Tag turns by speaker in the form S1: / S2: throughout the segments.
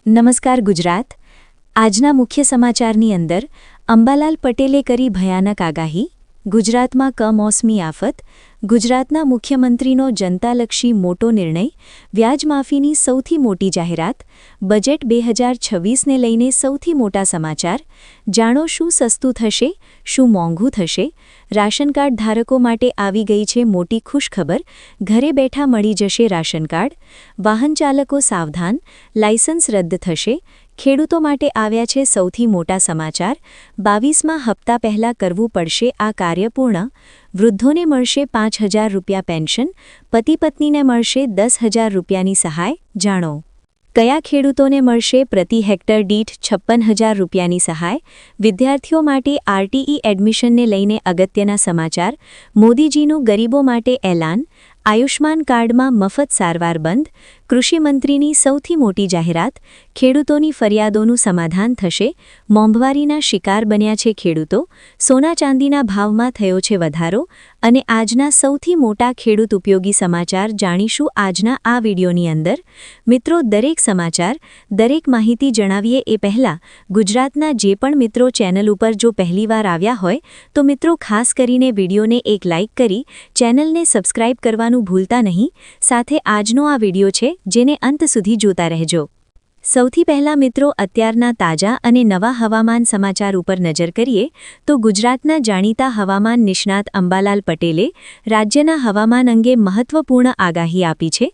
S1: નમસ્કાર ગુજરાત। આજના મુખ્ય સમાચારની અંદર અંબાલાલ પટેલે કરી ભયાનક આગાહી। ગુજરાતમાં કમોસમી આફત। ગુજરાતના મુખ્યમંત્રીનો જનતાલક્ષી મોટો નિર્ણય। વ્યાજમાફીની સૌથી મોટી જાહેરાત। બજેટ 2026ને લઈને સૌથી મોટા સમાચાર। જાણો શું સસ્તું થશે, શું મોંઘું થશે। રાશન કાર્ડ ધારકો માટે આવી ગઈ છે મોટી ખુશખબર। ઘરે બેઠા મળી જશે રાશન કાર્ડ। વાહન ચાલકો સાવધાન, લાયસન્સ રદ થશે। ખેડૂતો માટે આવ્યા છે સૌથી મોટા સમાચાર। 22મા હપ્તા પહેલા કરવું પડશે આ કાર્ય પૂર્ણ। વૃદ્ધોને મળશે 5,000 રૂપિયા પેન્શન। પતિ પત્નીને મળશે 10,000 રૂપિયાની સહાય। જાણો કયા ખેડૂતોને મળશે પ્રતિ હેક્ટર દીઠ 56,000 રૂપિયાની સહાય। વિદ્યાર્થીઓ માટે આરટીઈ એડમિશનને લઈને અગત્યના સમાચાર। મોદીજીનું ગરીબો માટે એલાન। આયુષ્માન કાર્ડમાં મફત સારવાર બંધ। કૃષિમંત્રીની સૌથી મોટી જાહેરાત। ખેડૂતોની ફરિયાદોનું સમાધાન થશે। મોંઘવારીના શિકાર બન્યા છે ખેડૂતો। સોના ચાંદીના ભાવમાં થયો છે વધારો। અને આજના સૌથી મોટા ખેડૂત ઉપયોગી સમાચાર જાણીશું આજના આ વિડીયોની અંદર। મિત્રો, દરેક સમાચાર, દરેક માહિતી જણાવીએ એ પહેલાં ગુજરાતના જે પણ મિત્રો ચેનલ ઉપર જો પહેલીવાર આવ્યા હોય તો મિત્રો ખાસ કરીને વિડીયોને એક લાઇક કરી ચેનલને સબસ્ક્રાઇબ કરવાનું ભૂલતા નહીં। સાથે આજનો આ વિડીયો છે જેને અંત સુધી જોતા રહેજો। સૌથી પહેલા મિત્રો અત્યારના તાજા અને નવા હવામાન સમાચાર ઉપર નજર કરીએ તો ગુજરાતના જાણીતા હવામાન નિષ્ણાત અંબાલાલ પટેલે રાજ્યના હવામાન અંગે મહત્વપૂર્ણ આગાહી આપી છે।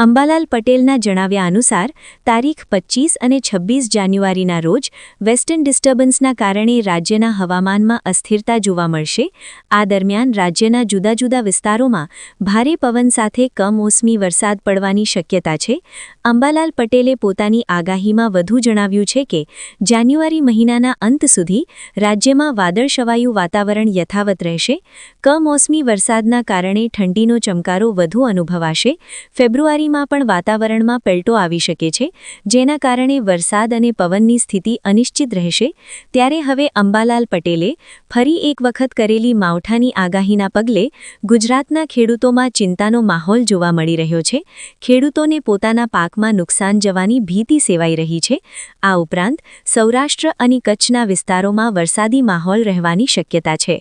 S1: અંબાલાલ પટેલના જણાવ્યા અનુસાર તારીખ 25 અને 26 જાન્યુઆરીના રોજ વેસ્ટર્ન ડિસ્ટર્બન્સના કારણે રાજ્યના હવામાનમાં અસ્થિરતા જોવા મળશે। આ દરમિયાન રાજ્યના જુદા જુદા વિસ્તારોમાં ભારે પવન સાથે કમોસમી વરસાદ પડવાની શક્યતા છે। અંબાલાલ પટેલે પોતાની આગાહીમાં વધુ જણાવ્યું છે કે જાન્યુઆરી મહિનાના અંત સુધી રાજ્યમાં વાદળછવાયું વાતાવરણ યથાવત રહેશે। કમોસમી વરસાદના કારણે ઠંડીનો ચમકારો વધુ અનુભવાશે। ફેબ્રુઆરીમાં પણ વાતાવરણમાં પલટો આવી શકે છે, જેના કારણે વરસાદ અને પવનની સ્થિતિ અનિશ્ચિત રહેશે। ત્યારે હવે અંબાલાલ પટેલે ફરી એક વખત કરેલી માવઠાની આગાહીના પગલે ગુજરાતના ખેડૂતોમાં ચિંતાનો માહોલ જોવા મળી રહ્યો છે। ખેડૂતોને પોતાના પાકમાં નુકસાન જવાની ભીતિ સેવાઈ રહી છે। આ ઉપરાંત સૌરાષ્ટ્ર અને કચ્છના વિસ્તારોમાં વરસાદી માહોલ રહેવાની શક્યતા છે।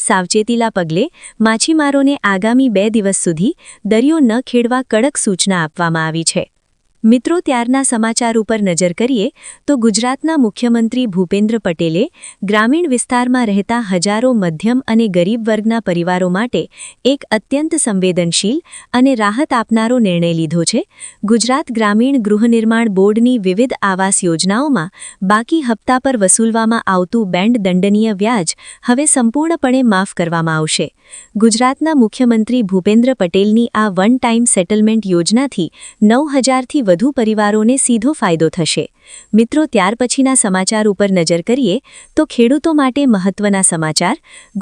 S1: સાવચેતીના પગલે માછીમારોને આગામી 2 દિવસ સુધી દરિયો ન ખેડવા કડક સૂચના આપવામાં આવી છે। મિત્રો, ત્યારના સમાચાર ઉપર નજર કરીએ તો ગુજરાતના મુખ્યમંત્રી ભૂપેન્દ્ર પટેલે ગ્રામીણ વિસ્તારમાં રહેતા હજારો મધ્યમ અને ગરીબ વર્ગના પરિવારો માટે એક અત્યંત સંવેદનશીલ અને રાહત આપનારો નિર્ણય લીધો છે। ગુજરાત ગ્રામીણ ગૃહનિર્માણ બોર્ડની વિવિધ આવાસ યોજનાઓમાં બાકી હપ્તા પર વસૂલવામાં આવતું બેંડ દંડનીય વ્યાજ હવે સંપૂર્ણપણે માફ કરવામાં આવશે। ગુજરાતના મુખ્યમંત્રી ભૂપેન્દ્ર પટેલની આ વન ટાઈમ સેટલમેન્ટ યોજનાથી 9,000થી વધુ પરિવારોને સીધો ફાયદો થશે। મિત્રો, ત્યાર પછીના સમાચાર ઉપર નજર કરીએ તો ખેડૂતો માટે મહત્વના સમાચાર।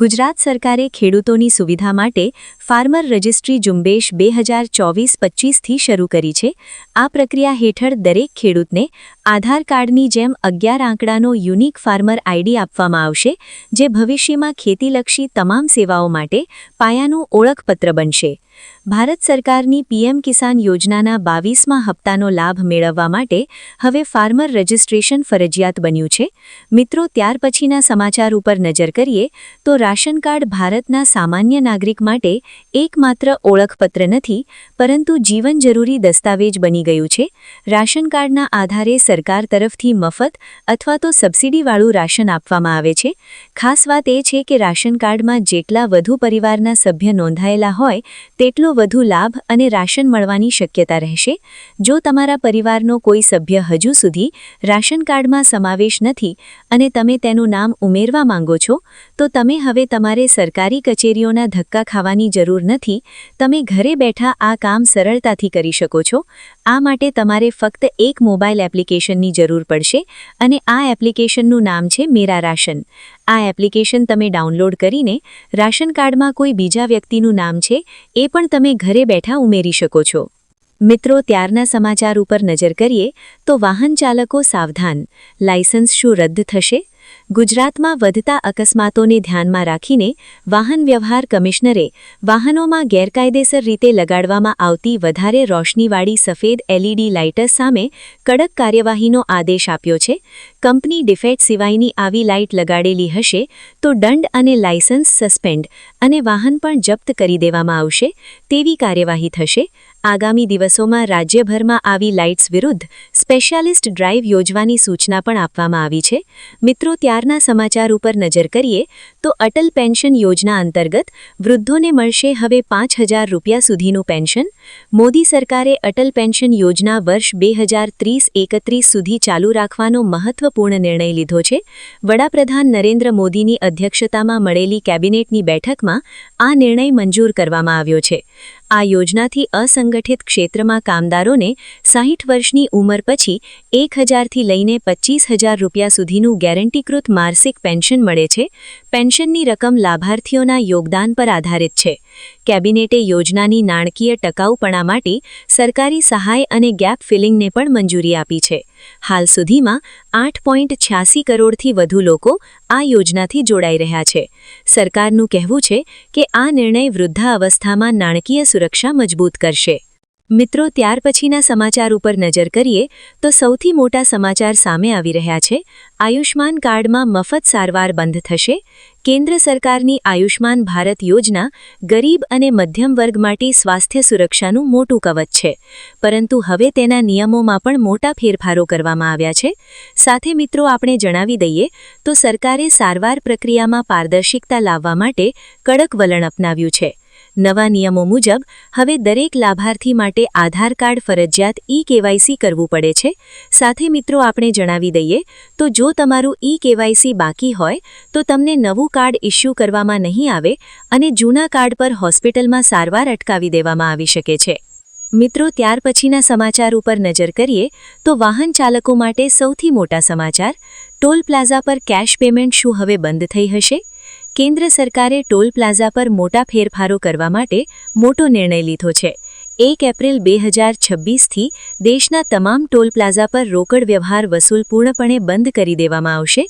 S1: ગુજરાત સરકારે ખેડૂતોની સુવિધા માટે ફાર્મર રજિસ્ટ્રી ઝુંબેશ 2024-25થી શરૂ કરી છે। આ પ્રક્રિયા હેઠળ દરેક ખેડૂતને આધાર કાર્ડની જેમ 11 આંકડાનો યુનિક ફાર્મર આઈડી આપવામાં આવશે, જે ભવિષ્યમાં ખેતીલક્ષી તમામ સેવાઓ માટે પાયાનું ઓળખપત્ર બનશે। ભારત સરકારની પીએમ કિસાન યોજનાના 22મા હપ્તાનો લાભ મેળવવા માટે હવે ફાર્મર રજિસ્ટ્રેશન ફરજિયાત બન્યું છે। મિત્રો, ત્યાર પછીના સમાચાર ઉપર નજર કરીએ તો રાશન કાર્ડ ભારતના સામાન્ય નાગરિક માટે એકમાત્ર ઓળખપત્ર નથી, પરંતુ જીવન જરૂરી દસ્તાવેજ બની ગયું છે। રાશન કાર્ડના આધારે સરકાર તરફથી મફત અથવા તો સબસિડીવાળું રાશન આપવામાં આવે છે। ખાસ વાત એ છે કે રાશન કાર્ડમાં જેટલા વધુ પરિવારના સભ્ય નોંધાયેલા હોય તેટલો વધુ લાભ અને રાશન મળવાની શક્યતા રહેશે। જો તમારા પરિવારનો કોઈ સભ્ય હજુ સુધી રાશન કાર્ડમાં સમાવેશ નથી અને તમે તેનું નામ ઉમેરવા માંગો છો તો તમે હવે તમારે સરકારી કચેરીઓના ધક્કા ખાવાની જરૂર નથી। તમે ઘરે બેઠા આ કામ સરળતાથી કરી શકો છો। આ માટે તમારે ફક્ત એક મોબાઈલ એપ્લિકેશનની જરૂર પડશે અને આ એપ્લિકેશનનું નામ છે મેરા રાશન। આ એપ્લિકેશન તમે ડાઉનલોડ કરીને રાશન કાર્ડમાં કોઈ બીજા વ્યક્તિનું નામ છે એ પણ તમે ઘરે બેઠા ઉમેરી શકો છો। મિત્રો, ત્યારના સમાચાર ઉપર નજર કરીએ તો વાહન ચાલકો સાવધાન, લાયસન્સ શું રદ થશે? ગુજરાતમાં વધતા અકસ્માતોને ધ્યાનમાં રાખીને વાહન વ્યવહાર કમિશનરે વાહનોમાં ગેરકાયદેસર રીતે લગાડવામાં આવતી વધારે રોશનીવાળી સફેદ LED લાઇટ્સ સામે કડક કાર્યવાહીનો આદેશ આપ્યો છે. કંપની ડિફેક્ટ સિવાયની આવી લાઇટ લગાડેલી હશે તો દંડ અને લાયસન્સ સસ્પેન્ડ અને વાહન પણ જપ્ત કરી દેવામાં આવશે તેવી કાર્યવાહી થશે. આગામી દિવસોમાં રાજ્યભરમાં આવી લાઇટ્સ વિરુદ્ધ સ્પેશિયાલિસ્ટ ડ્રાઇવ યોજવાની સૂચના પણ આપવામાં આવી છે. મિત્રો, ત્યારના સમાચાર ઉપર નજર કરીએ તો અટલ પેન્શન યોજના અંતર્ગત વૃદ્ધોને મળશે હવે 5,000 રૂપિયા સુધીનું પેન્શન. મોદી સરકારે અટલ પેન્શન યોજના વર્ષ 2030-31 સુધી ચાલુ રાખવાનો મહત્વપૂર્ણ નિર્ણય લીધો છે. વડાપ્રધાન નરેન્દ્ર મોદીની અધ્યક્ષતામાં મળેલી કેબિનેટની બેઠકમાં આ નિર્ણય મંજૂર કરવામાં આવ્યો છે. આ યોજનાથી અસંગઠિત ક્ષેત્રમાં કામદારોને 60 વર્ષની ઉંમર પછી 1,000થી લઈને 25,000 રૂપિયા સુધીનું ગેરંટીકૃત માસિક પેન્શન મળે છે. પેન્શનની રકમ લાભાર્થીઓના યોગદાન પર આધારિત છે. કેબિનેટે યોજનાની નાણાકીય ટકાઉપણા માટે સરકારી સહાય અને ગેપ ફિલિંગને પણ મંજૂરી આપી છે. હાલ સુધીમાં 8.86 કરોડથી વધુ લોકો આ યોજનાથી જોડાઈ રહ્યા છે. સરકારનું કહેવું છે કે આ નિર્ણય વૃદ્ધાવસ્થામાં નાણાકીય સુરક્ષા મજબૂત કરશે. મિત્રો, ત્યાર પછીના સમાચાર ઉપર નજર કરીએ તો સૌથી મોટા સમાચાર સામે આવી રહ્યા છે. આયુષ્માન કાર્ડમાં મફત સારવાર બંધ થશે. કેન્દ્ર સરકારની આયુષ્માન ભારત યોજના ગરીબ અને મધ્યમ વર્ગ માટે સ્વાસ્થ્ય સુરક્ષાનું મોટું કવચ છે, પરંતુ હવે તેના નિયમોમાં પણ મોટા ફેરફારો કરવામાં આવ્યા છે. સાથે મિત્રો, આપણે જણાવી દઈએ તો સરકારે સારવાર પ્રક્રિયામાં પારદર્શિકતા લાવવા માટે કડક વલણ અપનાવ્યું છે. નવા નિયમો મુજબ હવે દરેક લાભાર્થી માટે આધાર કાર્ડ ફરજિયાત e-KYC કરવું પડે છે. સાથે મિત્રો, આપણે જણાવી દઈએ તો જો તમારું e-KYC બાકી હોય તો તમને નવું કાર્ડ ઇસ્યુ કરવામાં નહીં આવે અને જૂના કાર્ડ પર હોસ્પિટલમાં સારવાર અટકાવી દેવામાં આવી શકે છે. મિત્રો, ત્યાર પછીના સમાચાર ઉપર નજર કરીએ તો વાહન ચાલકો માટે સૌથી મોટા સમાચાર. ટોલ પ્લાઝા પર કેશ પેમેન્ટ શું હવે બંધ થઈ હશે? કેન્દ્ર સરકારે ટોલ પ્લાઝા પર મોટા ફેરફારો કરવા માટે મોટો નિર્ણય લીધો છે. 1 એપ્રિલ 2026થી દેશના તમામ ટોલ પ્લાઝા પર રોકડ વ્યવહાર વસૂલ પૂર્ણપણે બંધ કરી દેવામાં આવશે.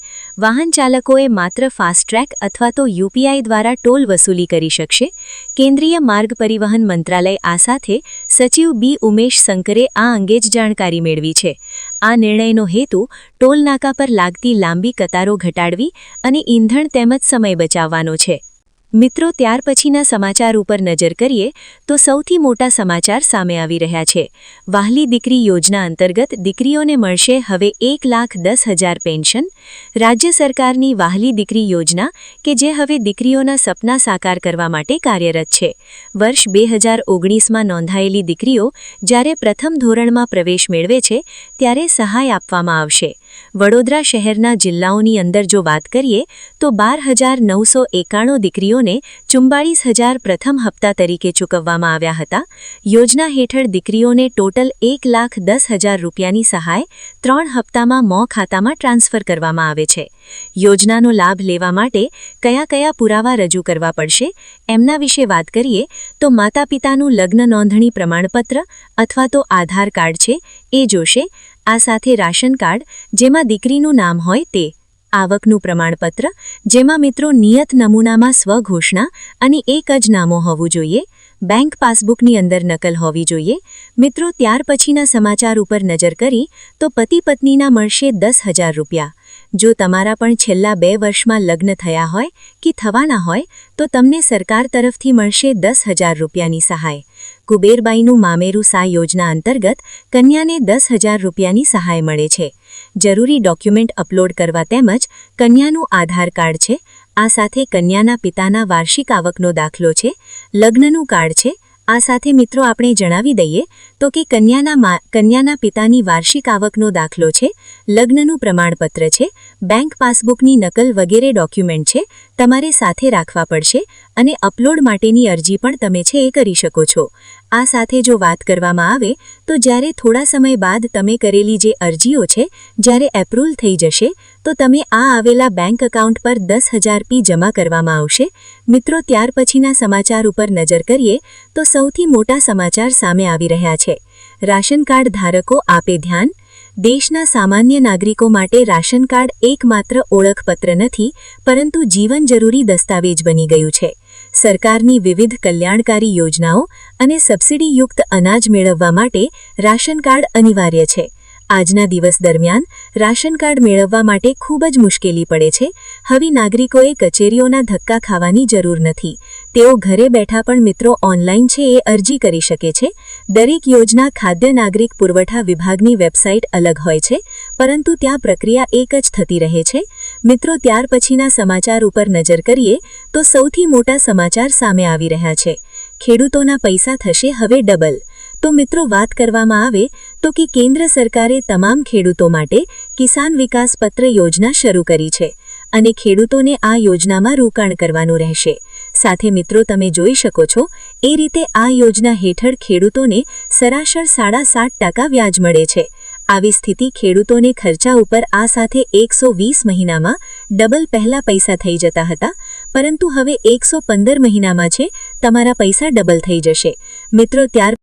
S1: વાહન ચાલકોએ માત્ર ફાસ્ટ ટ્રેક અથવા તો UPI દ્વારા ટોલ વસૂલી કરી શકશે. કેન્દ્રીય માર્ગ પરિવહન મંત્રાલય આ સાથે સચિવ B. ઉમેશ શંકરે આ અંગે જ જાણકારી મેળવી છે. આ નિર્ણયનો હેતુ ટોલ નાકા પર લાગતી લાંબી કતારો ઘટાડવી અને ઈંધણ તેમજ સમય બચાવવાનો છે. મિત્રો, ત્યાર પછીના સમાચાર ઉપર નજર કરીએ તો સૌથી મોટા સમાચાર સામે આવી રહ્યા છે. વહાલી દીકરી યોજના અંતર્ગત દીકરીઓને મળશે હવે 1,10,000 પેન્શન. રાજ્ય સરકારની વહાલી દીકરી યોજના કે જે હવે દીકરીઓના સપના સાકાર કરવા માટે કાર્યરત છે. વર્ષ 2019માં નોંધાયેલી દીકરીઓ જ્યારે પ્રથમ ધોરણમાં પ્રવેશ મેળવે છે ત્યારે સહાય આપવામાં આવશે. વડોદરા શહેરના જિલ્લાઓની અંદર જો વાત કરીએ તો 12,991 દીકરીઓને 44,000 પ્રથમ હપ્તા તરીકે ચૂકવવામાં આવ્યા હતા. યોજના હેઠળ દીકરીઓને ટોટલ 1,10,000 રૂપિયાની સહાય 3 હપ્તામાં મો ખાતામાં ટ્રાન્સફર કરવામાં આવે છે. યોજનાનો લાભ લેવા માટે કયા કયા પુરાવા રજૂ કરવા પડશે એમના વિશે વાત કરીએ તો માતા પિતાનું લગ્ન નોંધણી પ્રમાણપત્ર અથવા તો આધાર કાર્ડ છે એ જોશે. આ સાથે રાશન કાર્ડ જેમાં દીકરીનું નામ હોય તે, આવકનું પ્રમાણપત્ર જેમાં મિત્રો નિયત નમૂનામાં સ્વઘોષણા અને એક જ નામો હોવું જોઈએ, બેંક પાસબુકની અંદર નકલ હોવી જોઈએ. મિત્રો, ત્યાર પછીના સમાચાર ઉપર નજર કરી તો પતિ પત્નીના મળશે 10,000 રૂપિયા. જો તમારા પણ છેલ્લા 2 વર્ષમાં લગ્ન થયા હોય કે થવાના હોય તો તમને સરકાર તરફથી મળશે 10,000 રૂપિયાની સહાય. કુબેરબાઈનું મામેરું સા યોજના અંતર્ગત કન્યાને 10,000 રૂપિયાની સહાય મળે છે. જરૂરી ડોક્યુમેન્ટ અપલોડ કરવા તેમજ કન્યાનું આધાર કાર્ડ છે. આ સાથે કન્યાના પિતાના વાર્ષિક આવકનો દાખલો છે, લગ્નનું કાર્ડ છે. આ સાથે મિત્રો આપણે જણાવી દઈએ તો કે કન્યાના પિતાની વાર્ષિક આવકનો દાખલો છે, લગ્નનું પ્રમાણપત્ર છે, બેંક પાસબુકની નકલ વગેરે ડોક્યુમેન્ટ છે તમારે સાથે રાખવા પડશે અને અપલોડ માટેની અરજી પણ તમે છે એ કરી શકો છો. આ સાથે જો વાત કરવામાં આવે તો જ્યારે થોડા સમય બાદ તમે કરેલી જે અરજીઓ છે જ્યારે એપ્રુવલ થઈ જશે તો તમે આ આવેલા બેંક એકાઉન્ટ પર 10,000 રૂપિયા જમા કરવામાં આવશે. મિત્રો, ત્યાર પછીના સમાચાર ઉપર નજર કરીએ તો સૌથી મોટા સમાચાર સામે આવી રહ્યા છે. રાશન કાર્ડ ધારકો આપે ધ્યાન. દેશના સામાન્ય નાગરિકો માટે રાશન કાર્ડ એકમાત્ર ઓળખપત્ર નથી, પરંતુ જીવન જરૂરી દસ્તાવેજ બની ગયું છે. સરકારની વિવિધ કલ્યાણકારી યોજનાઓ અને સબસિડીયુક્ત અનાજ મેળવવા માટે રાશન કાર્ડ અનિવાર્ય છે. આજના દિવસ દરમિયાન રાશન કાર્ડ મેળવવા માટે ખૂબ જ મુશ્કેલી પડે છે. હવે નાગરિકોએ કચેરીઓના ધક્કા ખાવાની જરૂર નથી. તેઓ ઘરે બેઠા પણ મિત્રો ઓનલાઈન છે એ અરજી કરી શકે છે. દરેક યોજના ખાદ્ય નાગરિક પુરવઠા વિભાગની વેબસાઇટ અલગ હોય છે, પરંતુ ત્યાં પ્રક્રિયા એક જ થતી રહે છે. મિત્રો, ત્યાર પછીના સમાચાર ઉપર નજર કરીએ તો સૌથી મોટા સમાચાર સામે આવી રહ્યા છે. ખેડૂતોના પૈસા થશે હવે ડબલ. તો મિત્રો, વાત કરવામાં આવે તો કે કેન્દ્ર સરકારે તમામ ખેડૂતો માટે કિસાન વિકાસ પત્ર યોજના શરૂ કરી છે અને ખેડૂતોને આ યોજનામાં રોકાણ કરવાનું રહેશે. સાથે મિત્રો, તમે જોઈ શકો છો એ રીતે આ યોજના હેઠળ ખેડૂતોને સરાસર 7.5% વ્યાજ મળે છે. આવી સ્થિતિ ખેડૂતોને ખર્ચા ઉપર આ સાથે 120 મહિનામાં ડબલ પહેલા પૈસા થઈ જતા હતા, પરંતુ હવે 115 મહિનામાં છે તમારા પૈસા ડબલ થઈ જશે. મિત્રો, ત્યાર